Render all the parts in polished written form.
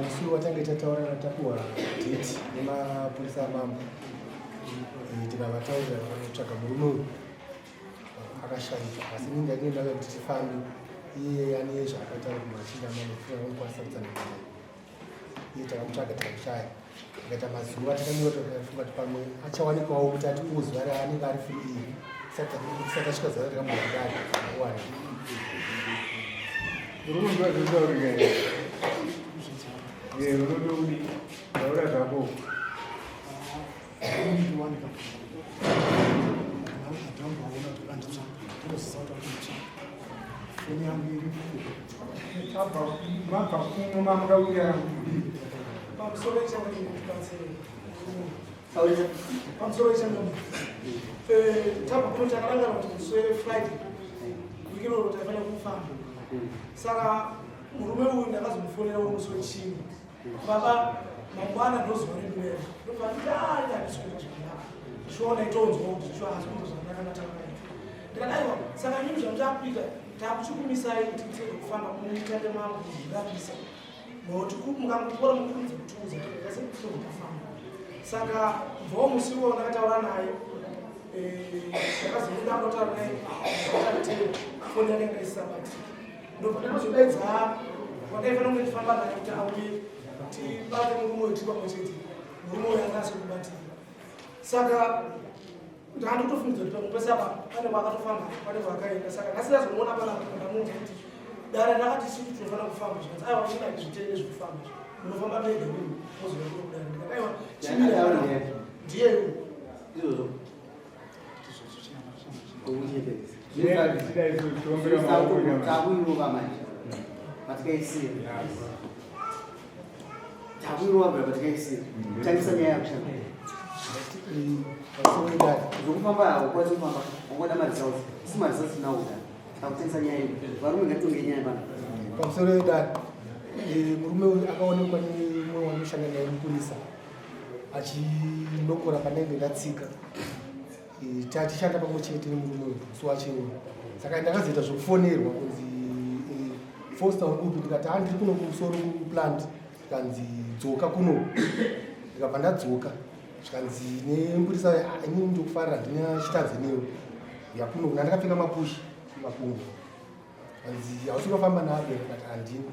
musi watange tataura tapuwa date nemapurisa amambo tikavataurira vanotsvaga murume uyu akashaika asi ninga ndinenge ndaka kuti tifambe iye ane zvaakaitaura kumachinda manofuna unokwanisa kutsanangana iye takamutsvaga tikamushaya akaita mazuva takanyora takafunga kuti pamwe achawanikwawo kuti atipuwo zuva raanenge ari free iyi saka tasvika zuva rakamuhadari akuwana Saka murume uyu ndakazomufonera umusi wechini baba mangwana ndoziva nemwera ndobva ndichiona itonzwa kuti chiazvikundo zvakanaka natakaita ndikadaiwa saka nyingi zvamutakuita takuchikumisai kuti titege kufamba muitande mangu kuzvirapisa nokuti mukangopora mukurudzi kutuza kasekufamba saka bvawo musi uwo ndakataura naye ndakazomuda ndotaura naye atatee foni yanenge isabati ndobva ndakazodedza wakaifana kunge tifamba naye kuti auye tibate murume wetu pamwe chete murume uyo anase kubatira saka ndandotofunidza kuti pamwe pese apa pane wakatofamba pane wakaenda saka ndasidazomuona panapa ndamuudza kuti dare ndakati siti tinofana kufamba zvikanzi aiwa china zvitende zvekufamba munofamba bega minu mozoa kudare ndikadaiwa chimira ndiye izvozvo pamusoro wedare murume uyu akaonekwa nemumwe wanoshanda naye mupurisa achinokora panenge ndatsika tatishanda pamwe chete nemurume uyu musi wacheuyu saka ndakazoita zvokufonerwa kunzi foster udupi ndikati handiri kuno kumusoro kuplant zvikanzi dzoka kuno ndikabva ndadzoka zvikanzi nemupurisa inini ndokufarira ndina chitanze newe yakuno ndandakapfeka mapushi makungu kanzi hausi kufamba nabe ndikati handini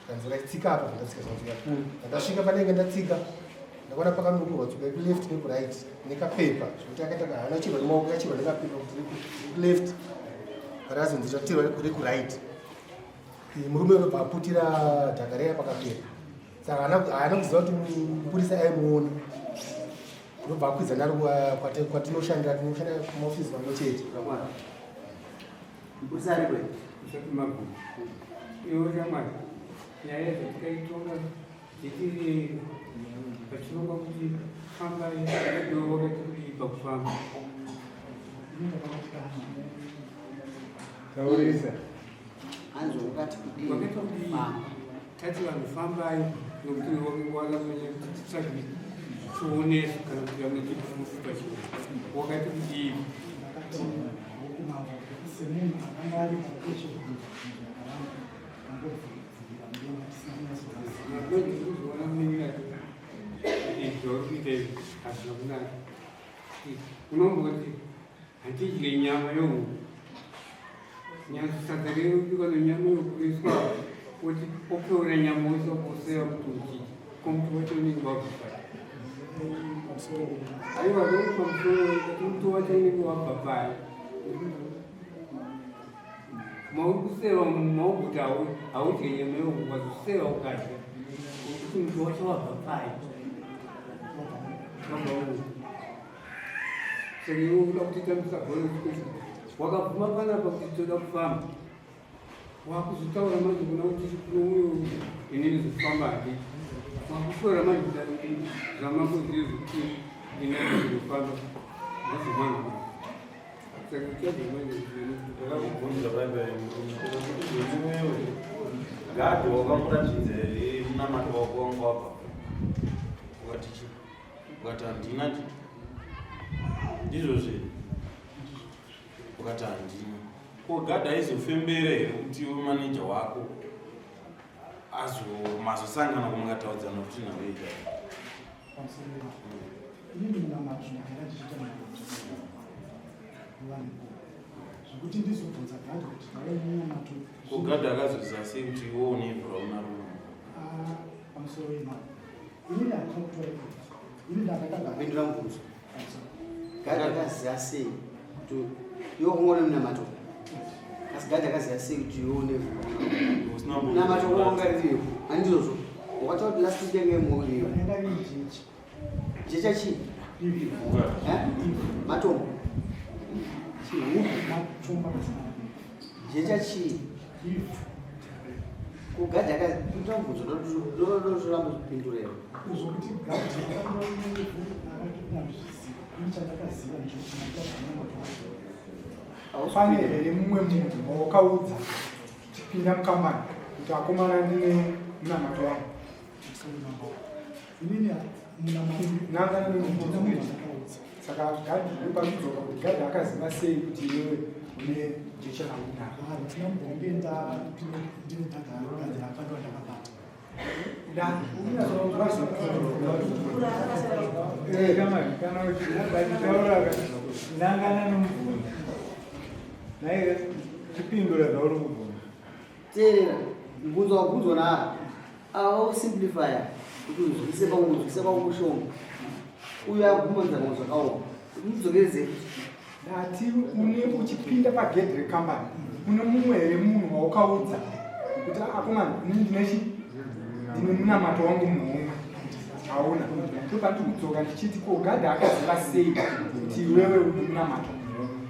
zvikanzi raitsika apa ndatsika zvanzi yakuno ndasvika panenge ndatsika ndakaona pakanyorwa tsoka yekuleft nekuright nekapepa zvokuti akaita kahana chirwa nemaoko kachirwa nekapepa kuti rekuleft rakazonzi tatirwa rekuright murume unobva aputira dhaka reya pakapepa saka haana kuziva kuti mupurisa aimuona ndobva akwidza naro kwatinoshandira tinoshanda kumaofisi pamwe chete mupurisa ari kwe iwo shamwari nyaya dzatikaitonga dzechiri pachirongwa kuti famba iwo wakati kuti pakufamba taurisa anzo wakati kudii wakaita kuti tati vanhu fambai nokuti wakafanya kuti titsvage chionesa kana kuti vamwe tikufupa chio wakati kudii unomboti handidye nyama yomunhu sadza reubikwa nenyama yokuriswa kuti opeura nyama oisakuseva kuti uchii komuti wacho unenge wabva aiwa pamusoro muti wacho unenge wabva paya mauri kuseva mauguti haudye nyama yomunhu wazoseva ukadya kuti muti wacho wabva paya saka iwe uda kutiita musagone kuti wakabvuma panapa kuti toda kufamba wakuzotaura manje kuna kuti kunomuyo inini zokufamba hadi wakutora manje kuti zvamango zviyo zvokuti inini zvinofamba nazomanga saka uchazomanje ndakakubvunza paipaimwewe gadi wakamuratidze munamata wako wangu apa ukatichi ukati handina ndizvo zve ukati handina ko gadi aizofembera here kuti iwe maneja wako mazosangana kumungataudza nokuti naweita inini munamato ndagara ndichiita zvekuti ndizobvunza gadi kuti nawe munamato kugadha akazoziva sei kuti iwo unebvura unarume pamusoro ino inini handina kutora inini ndakatagapindura mubvunzo gadi akaziva sei kuti iwo kungone munamato asi gadi akaziva sei kuti iwo unebvura munamato kuongaririwo handizvozvo wakataura kuti last week yange muuriwo jecha chii matombo jecha chii kugadha akapindura mubvunzo ndotoramba kupindurira pane here mumwe munhu wakaudza chipinda mukambani kuti akomana ndine munamato wangu inini nanga saka gadi ndopazvidzoka kuti gadi akaziva sei kuti iwewe une jecha raunaro tinambombe ndinodagara apandiwa ndakabata nangana nomubvunzo naye chipindura zvauri kubvunza teerera mubvunzo wabvunzwa naa ausimplifya kuti uzwise pakushoma uyo agumodza mamwe zvakaoma mudzokereze ndati une uchipinda pagedhi rekambani une mumwe here munhu waukaudza kuti akomana ndine munamato wangu muhomwe hauna topandi kudzoka ndichiti ko gadhi akaziva sei kuti iwewe une munamato muhomwe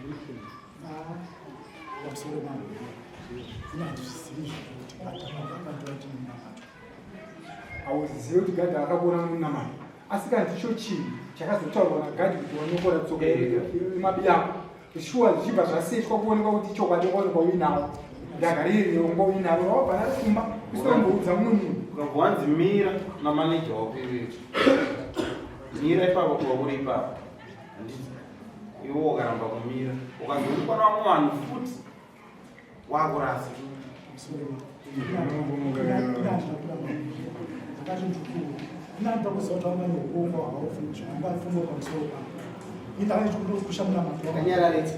hauzizive kuti gadhi akakona munamato asi kana ndicho chinhu chakazotaurwa nagadhi kuti wanokora tsoka mabi ako shuwa zvichibva zvasetwa kuonekwa kuti chokwadi waonekwa uinawo ndagaririrongo uinawo wabva kumba usitomboudza mumwe munhu ukabvanzi mira namaneja wakuiwecho mira ipapo kuva uri ipapo iwo ukaramba kumira ukazorikwana vamwe vanhu futi wakurasa inanda kuziva kuti vamwe ukongo haufungo pamusoro pavo indakaiti kundokusha munamato kanyarareti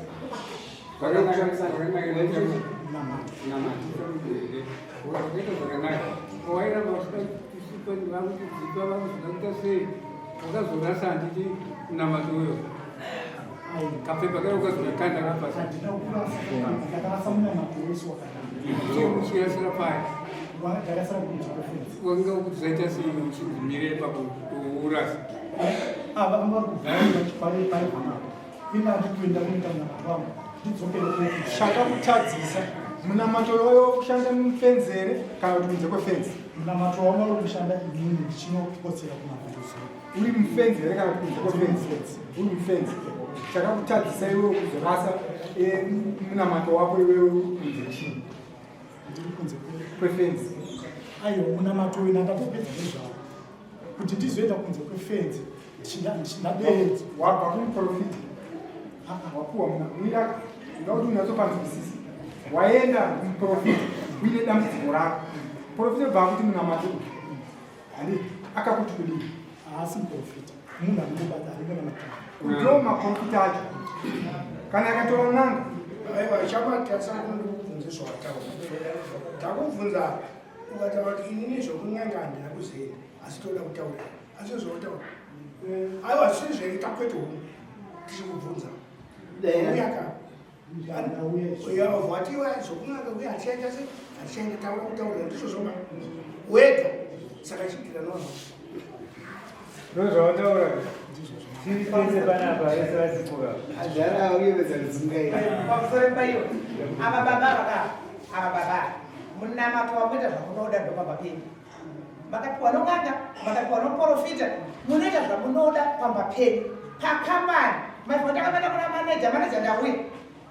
wakaita zvakanaka wairamba usikaisipa vakudzipa vakuzivakuita sei wakazorasa handiti munamato uyo kapepa kai ukazonakanda kapasa handina kurasa ndakarasa munamato wese uchirasira paya ndakarasira kunze kwefenzi wanga ukuzaita sei uchimire pakuurasa ava vari kubvaipai panapo inandi kuenda kuita munamato wangu ndidzokere chakakutadzisa munamato wayo kushanda mufenzere kana kuti kunze kwefenzi munamato wangu vari kushanda inini ndichinokotsera kumabhuruso uri mufenzere kana kuti kunze kwefenzi uri mufenzi chakakutadzisa iwewe kuzorasa munamato wako iwewe kunze chii ndiri kunze kwefenzi aiwa munamato uyu ndandatopedza nezvavo kuti ndizoenda kunze kwefenzi ndadeedza wabva kumuprofita wapuwa mwira ngakuti unyatsopanzwisisa waenda kumuprofita uine dambudziko rako profita bva kuti munamato handi akakuti kudii haasi muprofita munhu anondobata aringa namataa ndo maprofita acho kana akatora nanga aiwa chamatasakundokubvunza zvawataura ndakubvunza ukataura kuti inini zvokun'anga handina kuziva asi toda kutaura asi zvautaura aiwa sezveita kwete humu tichikubvunza uyaka vatiwa zvokun'anga uye hatichaita se hatichaenda taura kutaurira ndizvo zvoma wega saka chidira nova ndo zvawataura tiri tese panapa ese vachikura agara uyevedza kudzingaira pamusoro paiyo ava baba munamato wakuita zvamunoda ndopabva penyu makapiwa nong'anga makapiwa noprofita munoita zvamunoda pamba penyu pakambani maizwa ndakapenda kuna maneja ndauya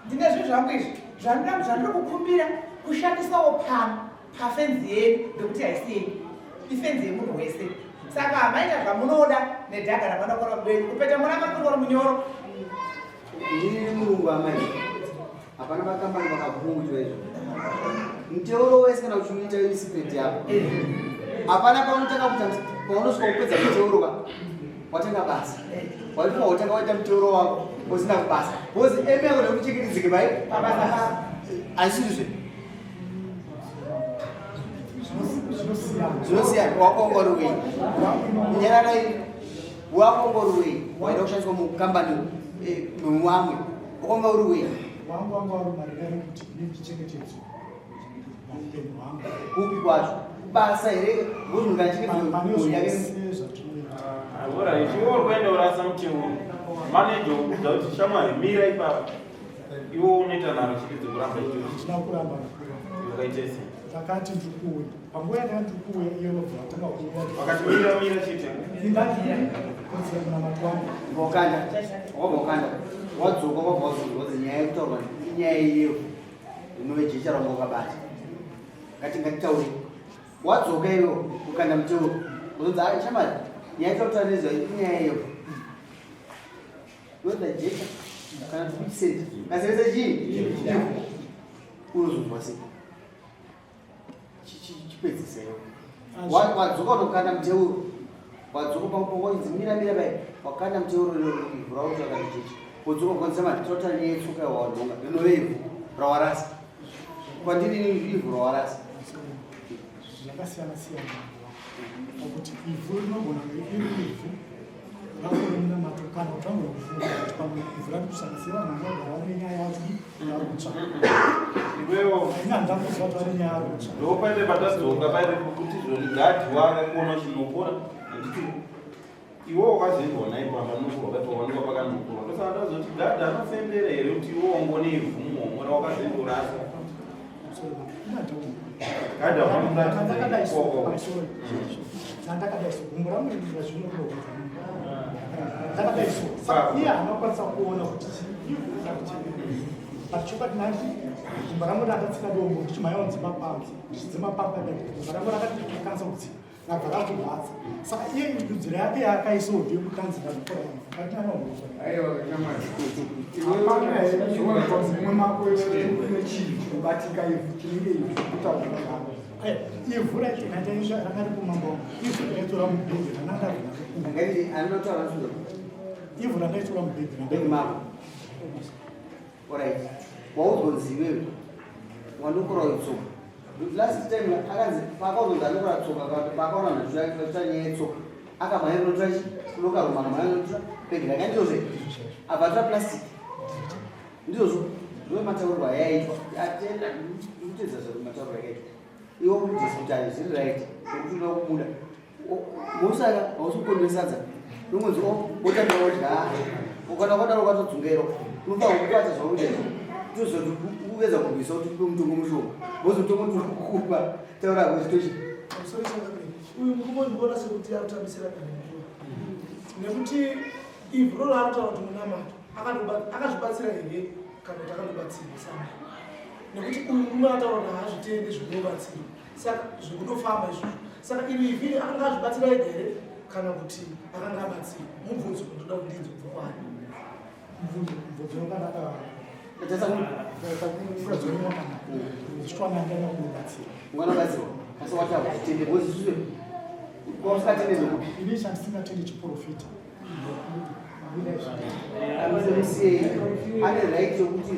ndine zvinhu zvangu izvi zvandiri kukumbira kushandisawo pano pafenzi yenu ndekuti haisiyeni ifenzi yemunhu wese saka maita zvamunoda nedhaga ramanokora kubenyu kupeta muna makongoro munyoro inini mulungu amai hapana vakambani vakavhungudza izvo Mteuro wese kana uchiita isipeti yako. Hapana paunotaka paunosvika kupedza muteuro watanga basa. Walipo utanga waita muteuro wako usina kubasa. Bozi eme yako nekuchekiridzike bai Pabasa. Asizve. Zvinosiya wakongorwei. Nyarara iyi wakongorwei. Waida kushandiswa mukambani nomumwe. Wakongorwei. Wangu wari marinani kuti ndichengetedzwe. Kupi kwacho basa here Agora, ichiwo kwenda urasa muteuro manager ukuudza kuti shamwari mira ipapo iwo unoita naro chikidzi kuramba Ndina kuramba ukaite sei takati ndikuwe panguva yakati ndikuwe iyo vatanga kuuya wakati mira chete ndingakudzira matu wangu wakanda wadzoka wabvauzonzi nyaya yekutaurwa inyaya iyo inove jecha rangu wakabata ngatingataure wadzoka iyo kukanda muteuro uzonzi shamari nyaya yekutauridzwa inyaya iyo yoda jecha kana tukuiseti kasevesa chii unozonzwa sei chipedziseo wadzoka unokanda muteuro wadzoka pamoidzi mira bai wakanda muteuro ivhu rauti wakatijecha udzoka kugonisa matota netsoka yawadonga rinove ivhu rawarasa kwandini ivhu rawarasa zvakasiyana siyana kuti ivhu rinogona iri ivhu rakurimuna matokana utangwe kufunga kuti pamwe ivhu rati kushandisira vanhu vanogara nenyaya yacho yarutsva iwewo ina ndakuzva kuti vari nyaya yarutsva ndo paite patadzoka paite kuti zvonigadhi wakakona chinokora anditi iwo wakazvigona ipamba nokurwa paipawanikwa pakanokurwa tosaka tazoti gadhi anofembera here kuti iwo wangone ivhu muhomwe rawakazvindorasa gadhi wakamuratidzaiokoko ndakadaiso gumbo ramuindira zvinokurokuza ndakadaiso iye anokwanisa kuona kuti pachokwati nati gumbo rangu rakatsika dombo ndichimhanya kudzima pambi ndichidzima pamba gumbo rangu rakatikanisa kudzima rabva rakurwadza saka iye idudziro yake yaakaisawo yekukanzira mumwe mako une chinhu kubatika ivhu chinenge ivhu kutaura ivhu racho rakati kumambo ivhu rakaitora mubhedhi anotaura ivhu rakaitora mubhedhi mako orit waudzonzi iwewe wanokora utsoka last time akanzi pakauzonzi anokora tsoka pakaona ndoita nyaya yetsoka akamhanya kunotora kunokarumana mhanya kunotora pegi rakandizozve abvatora plastic ndizozvo ndove mataurirwo ayaitwa atenda kutedza zvematauriro yakaitwa iwo kudisutari zviri right nekuti unoda kumuda musaka hausi kukonde sadza nomwedzi wotanga wodya ukana kwadaro ukatodzungairo unofanira kubata zvaudai tozoti uveza kurwisa kuti upe mutongo mushoma vozotongo ndikukupa taura kwezitochi uyu murume ndikuona sekuti akutambisira kanekuru nekuti ivhu roro anotaura kuti munamato akazvibatsira here kana kuti akandobatsirwa sana nekuti uyu murume ataura kuti haazvitende zvinobatsirwa saka zvikundofamba izvozvo saka iri ivhiri akanga azvibatsira ega here kana kuti akanga abatsirwa mubvunzo ndoda kudinzo bvokwani mubvunzo nokanaka mwanabatsirwa asi wataura zvitende vozizve kwausikatendezve kuti ini chandisingatende chiprofita amusei ane right yokuti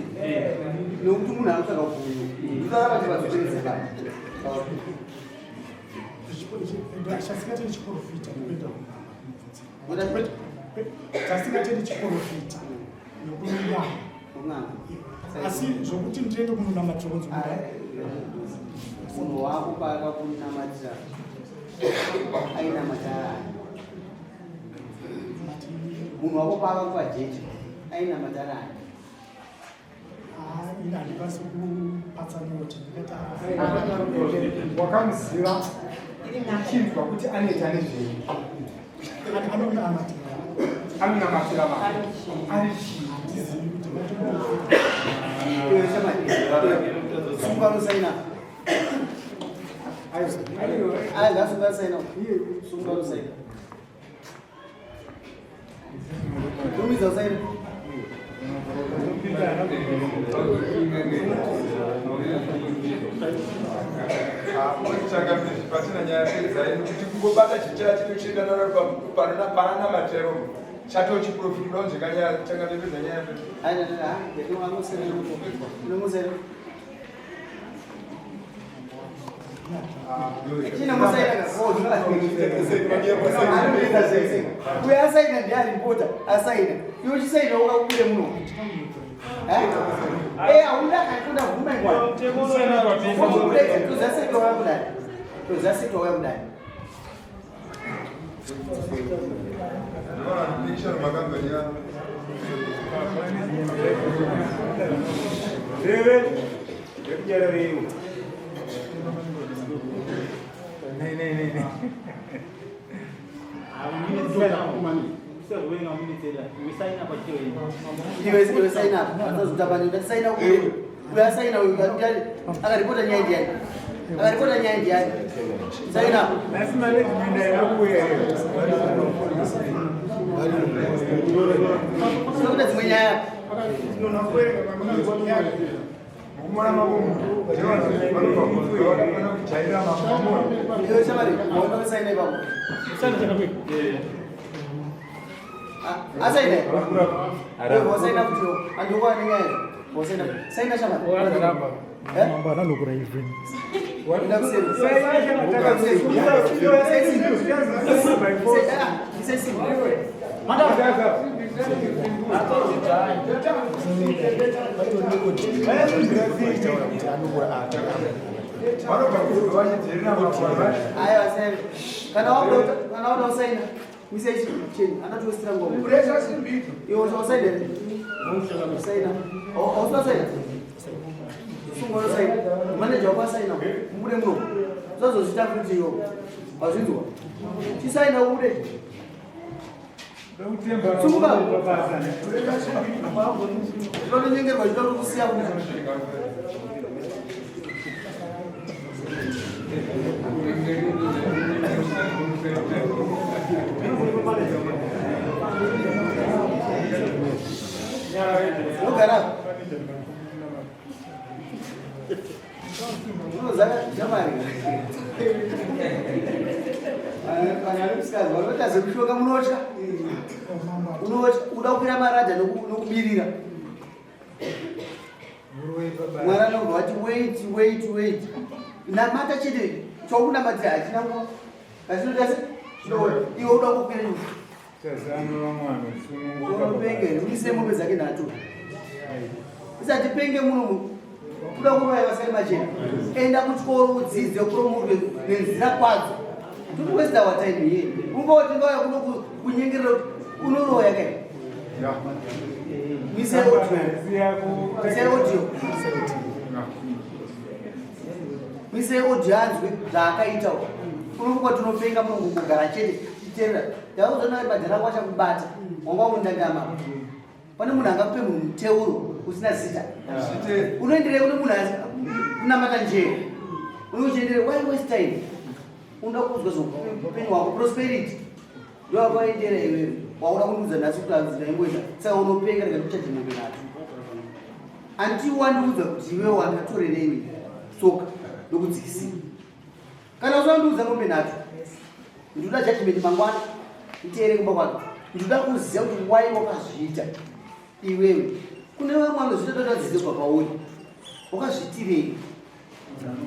nokuti munhu anotsvaga kubhuyo nditaramba tivazoteedzeka chasingatende chiprofita chasingatende chiprofita nokunyama asi zvokuti ndiende kunonamatira kunzi munhu wako paakakunamatira ainamatara munhu wako paakakupa jecha ainamatara ina handikwanisi kupatsanoti wakamuziva uchinzwa kuti anoita nezvei anonamatira vanhu ari chii sungarusaina aigasungarusaina sungarusaina tumiza usaina pasina nyaya dzezaino kuti kungobata chichera chino chienda panana matero chato chiprofit donje kanya changatepedza nyaya uyasaina ndiani mpota asaina iwe chisaina wakakupire muno aunda kakunda vuma tozasitwa waya kudai iwe sign up azozutapanyika sign up uya sign up akaripota nyaya ndiani akaripota nyaya ndiani sign up nasima letinda yakuya sinokuta dzimwe nyaya kumona mabomu vanokujaira mabomu iwe shamari waona sign up hapo asaina sign up tio andikuwa ni nyaya sign up shamari Mbana lokura even. manager wakasaina mbude muno zazozita kuti yo azvinzwa chisaina ude Tsoka ndinonyengerwa zvinoda kusiya kuti unogara unozaka jamari vanaamusikazi vanotaze kushoka munotya uda kukwira maradha nokubirira mwari anobva vati wait namata chete chaukunamatira hachinango asinotase iwe uda kukwira unopenge uise mombe dzake nhatu isati penge muno kuda kuroya vasari machena enda kuchikoro udzidze kuromurwe nenzira kwadzo Don't waste our time here. Unoroya kai. We say audio. We say audio hands with zvakaita. Unokuwa tunopenga munhu kugara chete chitenda. Yauzona badhara kwacha kubata. Wanga undangama. Pane munhu angape munhu muteuro usina zita. Unoenderera kune munhu unamata njere. Unoenderera why waste time? Undakudzwa zvokupenyu hwako prosperity ndoakaendera iwewe waura kundiudza nhasi kuti anzira ingoita saka unopenga rikakuchaje mombe nacho anti wandiudza kuti iwewe wandatorerei tsoka nokudzikisira kana usandiudza mombe nacho ndinoda judgment mangwana iteere kumba kwako ndinoda kuziva kuti wai wakazviita iwewe kune vamwe vanozvitototadzidzirwa pauri wakazviitirei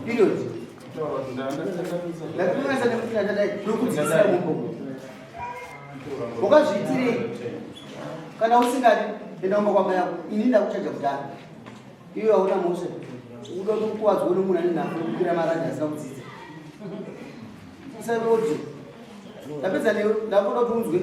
period Lakini sana mtu anadai nokudzikisira mumbo. Wakazviitirei kana usingadi enda umba kwama yako ininda kuchaja kudana. Iwe hauna mosha. Uda kukuwadzwa nomunhu ane nhamo kukwira maradha asina kudzidza. Sasa audio. Tapedza leo ndakuda kuti unzwe.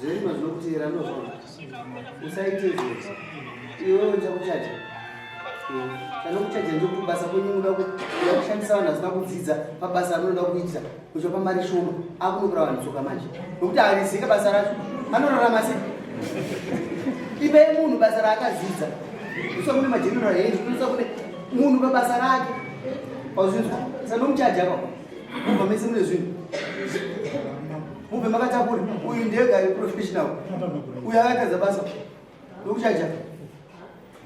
zverima zvinokutera ndozvona usaite izvozvo iwe unza kuchaja kana kuchaja ndikuti basa kwenyu unoda kushandisa vanhu vasina kudzidza pabasa anoda kuita kuchopa mari shoma akunokura vanhu tsoka manje nokuti harizika basa racho anorarama sei ipei munhu basa raakadzidza usa kune mageneral head unosa kune munhu pabasa rake pauzvinzwa sanomuchaja pa mubva mese mune zvinhu mubve makatakura uyu ndega professional uyu akakadza basa nokuchaja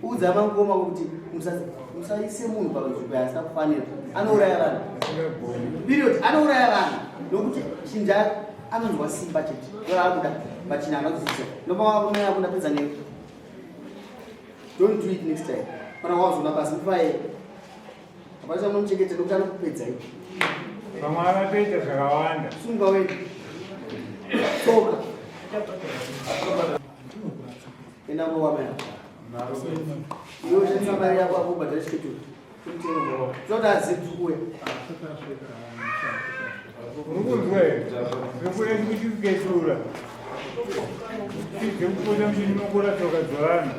udza mangoma kuti musaise munhu panzvimbo yasina kufanira anouraya vanhu period anouraya vanhu nokuti chinhu chake anonzwa simba chete raakuda pachinhu akakudzidza nopamaakomena akunda pedza newe don't do it next time kana wazona basi mufaye apasa munomuchengete nokuti anokupedzai vamwe vakatoita zvakawanda sunga wedu tsoka enambowamena iwe shandisa mari yako akubhadhara chiketu zoti azivi kuuya ukunzwa zvekuda kuti kuketura tidze kupota muchinokora tsoka dzavanhu